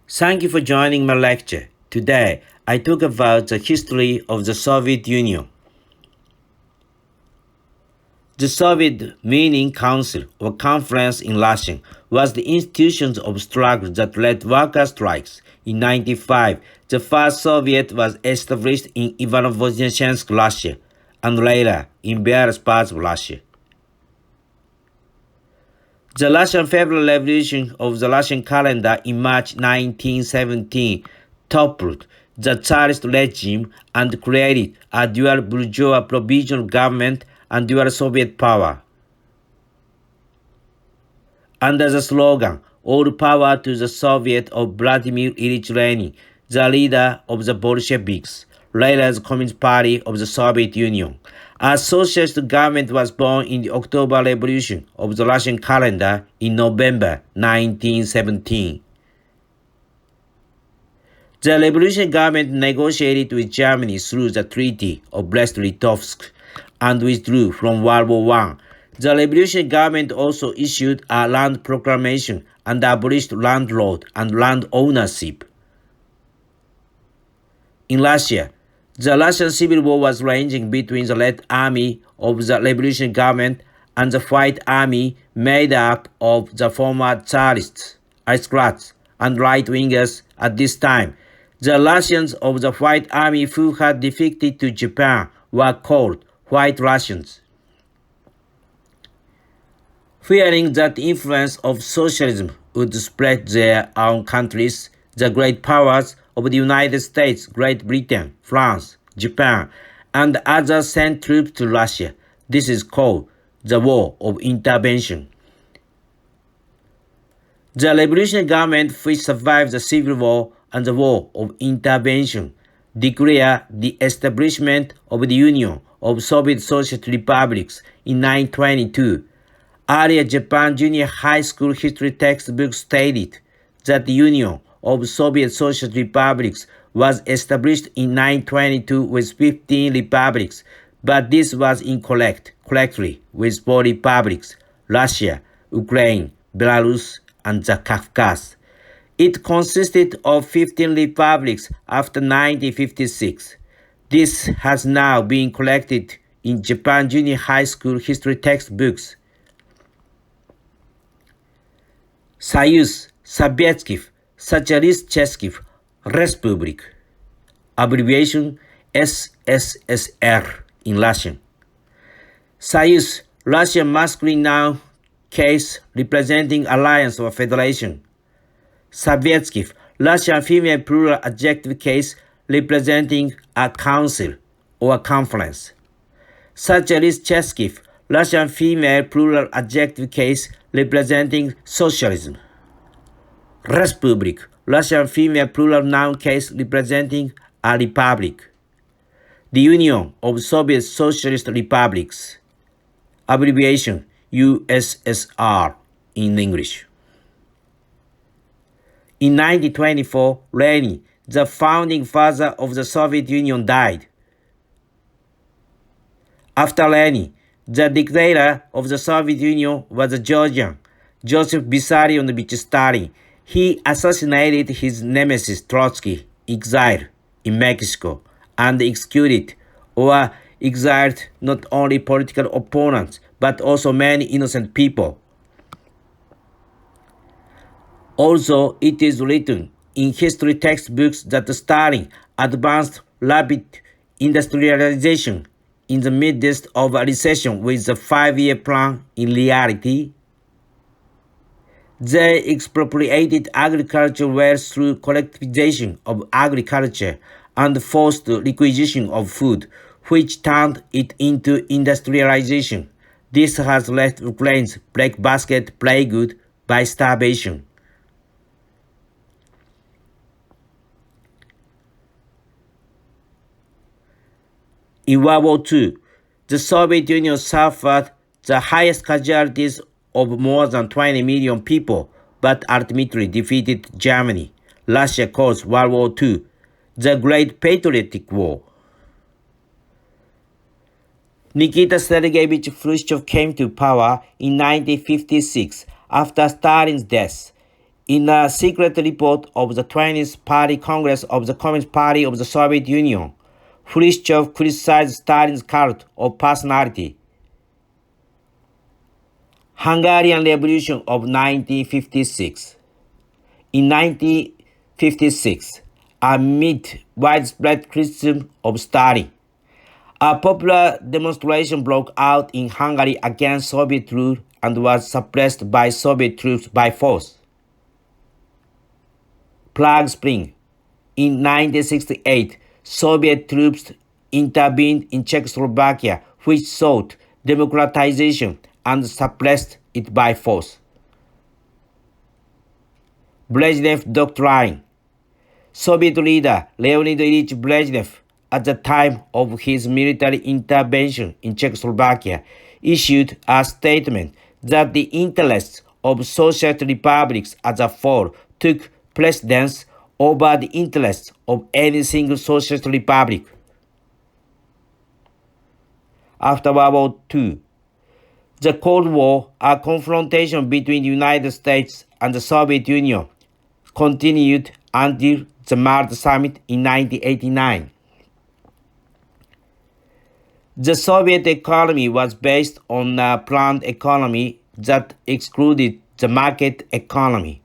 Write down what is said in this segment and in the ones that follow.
Thank you for joining my lecture. Today, I talk about the history of the Soviet Union. The Soviet meaning council or conference in Russian was the institution of struggle that led worker strikes. In 1995, the first Soviet was established in Ivano-Voznechensk, Russia, and later in various parts of Russia. The Russian Federal Revolution of the Russian calendar in March 1917 toppled the Tsarist regime and created a dual bourgeois provisional government and dual Soviet power. Under the slogan, "All power to the Soviet" of Vladimir Ilyich Lenin, the leader of the Bolsheviks, later the Communist Party of the Soviet Union, a socialist government was born in the October Revolution of the Russian calendar in November 1917. The revolutionary government negotiated with Germany through the Treaty of Brest-Litovsk and withdrew from World War I. The revolutionary government also issued a land proclamation and abolished landlord and land ownership. In Russia, the Russian Civil War was ranging between the Red Army of the revolutionary government and the White Army made up of the former Tsarists, aristocrats, and right-wingers at this time. The Russians of the White Army who had defected to Japan were called White Russians. Fearing that the influence of socialism would spread their own countries, the great powers of the United States, Great Britain, France, Japan, and others sent troops to Russia. This is called the War of Intervention. The revolutionary government which survived the Civil War and the War of Intervention declared the establishment of the Union of Soviet Socialist Republics in 1922. Earlier Japan Junior High School history textbook stated that the Union of Soviet Socialist Republics was established in 1922 with 15 republics, but this was incorrect, correctly with 4 republics, Russia, Ukraine, Belarus, and the Caucasus. It consisted of 15 republics after 1956. This has now been corrected in Japan Junior High School history textbooks. Союз Советских Социалистических Республик, abbreviation SSSR in Russian. Союз, Russian masculine noun case representing alliance or federation. Sovietskих, Russian female plural adjective case representing a council or conference. Socialistических, Russian female plural adjective case representing socialism. Respublik, Russian female plural noun case representing a republic. The Union of Soviet Socialist Republics, abbreviation USSR in English. In 1924, Lenin, the founding father of the Soviet Union, died. After Lenin, the dictator of the Soviet Union was a Georgian, Joseph Vissarionovich Stalin. He assassinated his nemesis Trotsky, exiled in Mexico, and executed or exiled not only political opponents, but also many innocent people. Also, it is written in history textbooks that Stalin advanced rapid industrialization in the midst of a recession with the 5-year plan. In reality, they expropriated agricultural wealth through collectivization of agriculture and forced requisition of food, which turned it into industrialization. This has left Ukraine's breadbasket plagued by starvation. In World War II, the Soviet Union suffered the highest casualties of more than 20 million people, but ultimately defeated Germany. Russia calls World War II the Great Patriotic War. Nikita Sergeyevich Khrushchev came to power in 1956 after Stalin's death. In a secret report of the 20th Party Congress of the Communist Party of the Soviet Union, Khrushchev criticized Stalin's cult of personality. Hungarian Revolution of 1956. In 1956, amid widespread criticism of Stalin, a popular demonstration broke out in Hungary against Soviet rule and was suppressed by Soviet troops by force. Prague Spring. In 1968, Soviet troops intervened in Czechoslovakia, which sought democratization and suppressed it by force. Brezhnev Doctrine. Soviet leader Leonid Ilyich Brezhnev, at the time of his military intervention in Czechoslovakia, issued a statement that the interests of socialist republics as a whole took precedence over the interests of any single socialist republic. After World War II, the Cold War, a confrontation between the United States and the Soviet Union, continued until the Malta Summit in 1989. The Soviet economy was based on a planned economy that excluded the market economy.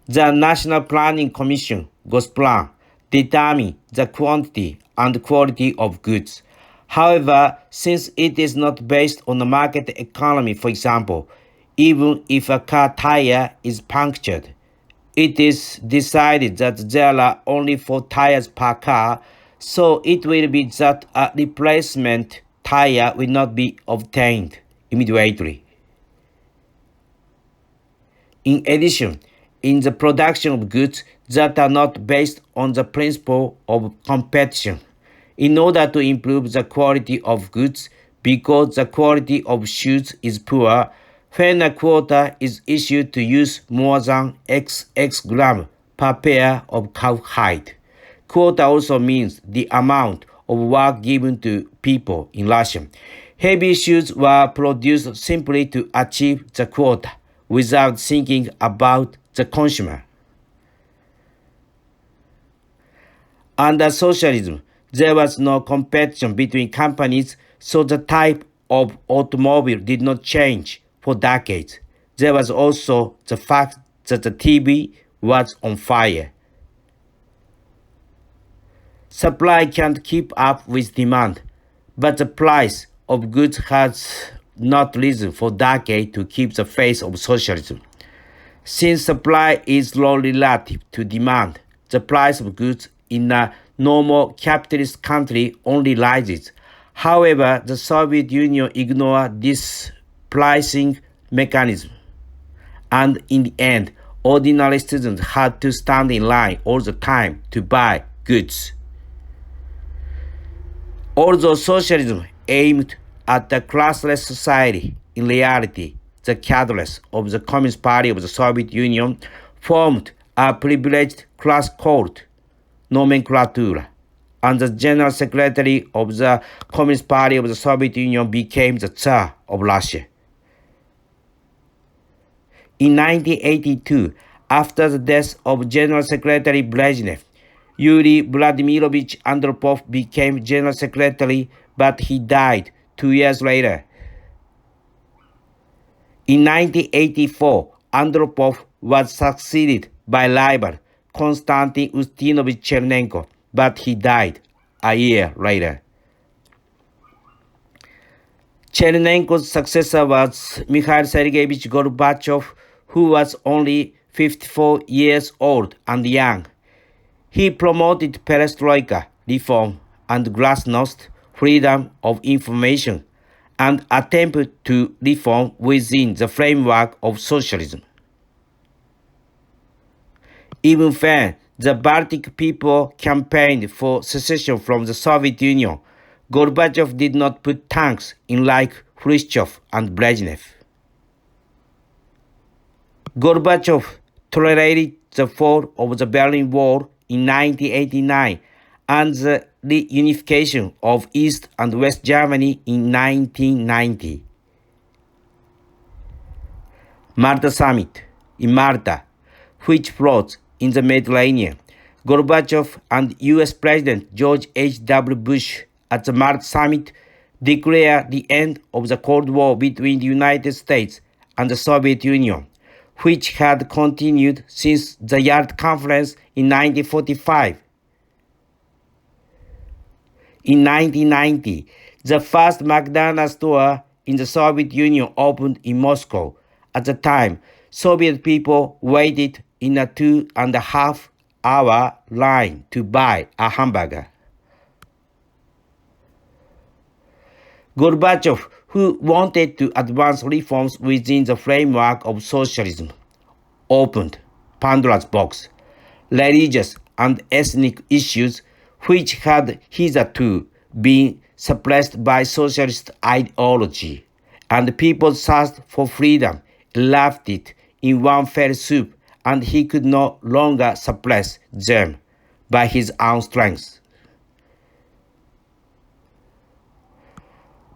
The National Planning Commission, Gosplan, determined the quantity and quality of goods. However, since it is not based on the market economy, for example, even if a car tire is punctured, it is decided that there are only 4 tires per car, so it will be that a replacement tire will not be obtained immediately. In addition, in the production of goods that are not based on the principle of competition, in order to improve the quality of goods, because the quality of shoes is poor, when a quota is issued to use more than XX gram per pair of cowhide. Quota also means the amount of work given to people in Russia. Heavy shoes were produced simply to achieve the quota, without thinking about the consumer. Under socialism, there was no competition between companies, so the type of automobile did not change for decades. There was also the fact that the TV was on fire. Supply can't keep up with demand, but the price of goods has not risen for decades to keep the face of socialism. Since supply is low relative to demand, the price of goods in a normal capitalist country only rises. However, the Soviet Union ignored this pricing mechanism, and in the end, ordinary citizens had to stand in line all the time to buy goods. Although socialism aimed at a classless society, in reality, the cadres of the Communist Party of the Soviet Union formed a privileged class called nomenclatura, and the General Secretary of the Communist Party of the Soviet Union became the Tsar of Russia. In 1982, after the death of General Secretary Brezhnev, Yuri Vladimirovich Andropov became General Secretary, but he died 2 years later. In 1984, Andropov was succeeded by rival Konstantin Ustinovich Chernenko, but he died a year later. Chernenko's successor was Mikhail Sergeyevich Gorbachev, who was only 54 years old and young. He promoted perestroika, reform, and glasnost, freedom of information, and attempted to reform within the framework of socialism. Even when the Baltic people campaigned for secession from the Soviet Union, Gorbachev did not put tanks in like Khrushchev and Brezhnev. Gorbachev tolerated the fall of the Berlin Wall in 1989 and the reunification of East and West Germany in 1990. Malta Summit. In Malta, which floats in the Mediterranean. Gorbachev and US President George H.W. Bush at the Mart Summit declared the end of the Cold War between the United States and the Soviet Union, which had continued since the Yalta Conference in 1945. In 1990, the first McDonald's store in the Soviet Union opened in Moscow. At the time, Soviet people waited in a 2.5-hour line to buy a hamburger. Gorbachev, who wanted to advance reforms within the framework of socialism, opened Pandora's box. Religious and ethnic issues, which had hitherto been suppressed by socialist ideology, and people's thirst for freedom erupted in one fell swoop, and he could no longer suppress them by his own strength.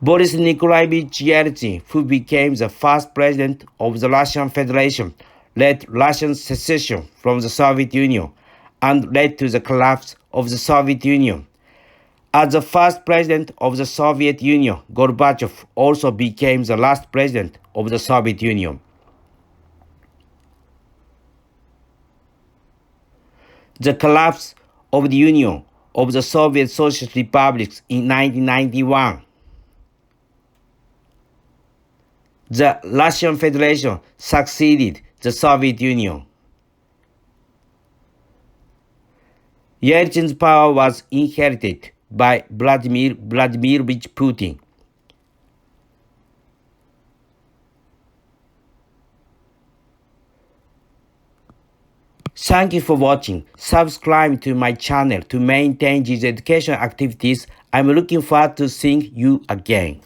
Boris Nikolaevich Yeltsin, who became the first president of the Russian Federation, led Russian secession from the Soviet Union and led to the collapse of the Soviet Union. As the first president of the Soviet Union, Gorbachev also became the last president of the Soviet Union. The collapse of the Union of the Soviet Socialist Republics in 1991. The Russian Federation succeeded the Soviet Union. Yeltsin's power was inherited by Vladimir Vladimirovich Putin. Thank you for watching. Subscribe to my channel to maintain these education activities. I'm looking forward to seeing you again.